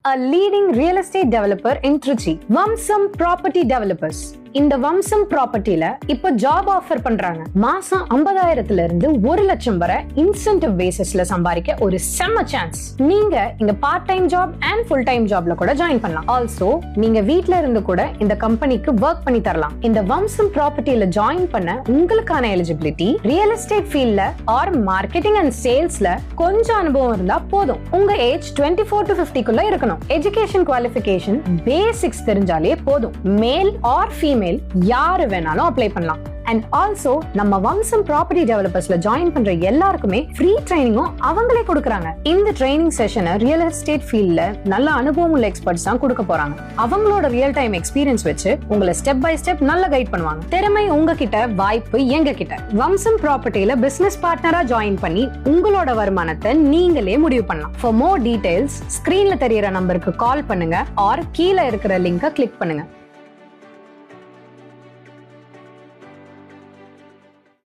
A leading real estate developer in Trichy, Vamsam Property Developers. இந்த வம்சம் ப்ராப்பர்ட்டில இப்ப job offer பண்றாங்க. மாசம் 50,000 இருந்து 1 லட்சம் வரை இன்சென்டிவ் பேசிஸ்ல சம்பாதிக்க ஒரு செம்ம சான்ஸ். நீங்க இங்க part time job and full time ஜாப்ல கூட ஜாயின் பண்ணலாம். ஆல்சோ நீங்க வீட்ல இருந்து கூட இந்த கம்பெனிக்கு ஒர்க் பண்ணி தரலாம். இந்த வம்சம் ப்ராப்பர்ட்டில ஜாயின் பண்ண உங்களுக்கான எலிஜிபிலிட்டி ரியல் எஸ்டேட் ஃபீல்ட்ல ஆர் மார்க்கெட்டிங் அண்ட் சேல்ஸ்ல கொஞ்சம் அனுபவம் இருந்தா போதும். உங்க ஏஜ் 24 to 50 குள்ள இருக்கணும். எஜுகேஷன் குவாலிஃபிகேஷன் பேசிக்ஸ் தெரிஞ்சாலே போதும். மேல் ஆர் ஃபீமேல் யாரு வேணாலும் அப்ளை பண்ணலாம். அண்ட் ஆல்சோ நம்ம வம்சம் ப்ராப்பர்ட்டி டெவலப்பர்ஸ்ல ஜாயின் பண்ற எல்லாருக்குமே ஃப்ரீ ட்ரைனிங்கும் அவங்களே கொடுக்கறாங்க. இந்த ட்ரைனிங் செஷனை ரியல் எஸ்டேட் ஃபீல்ட்ல நல்ல அனுபவம் உள்ள எக்ஸ்பர்ட்ஸ் தான் கொடுக்க போறாங்க. அவங்களோட ரியல் டைம் எக்ஸ்பீரியன்ஸ் வச்சு உங்களை ஸ்டெப் பை ஸ்டெப் நல்ல கைட் பண்ணுவாங்க. திறமை உங்ககிட்ட, வாய்ப்பு எங்க கிட்ட. வம்சம் ப்ராப்பர்ட்டில பிசினஸ் பார்ட்னரா ஜாயின் பண்ணி உங்களோட வருமானத்தை நீங்களே முடிவு பண்ணலாம். ஃபார் மோர் டீடைல்ஸ் ஸ்கிரீன்ல தெரியற நம்பருக்கு கால் பண்ணுங்க ஆர் கீழே இருக்கிற லிங்கை கிளிக் பண்ணுங்க.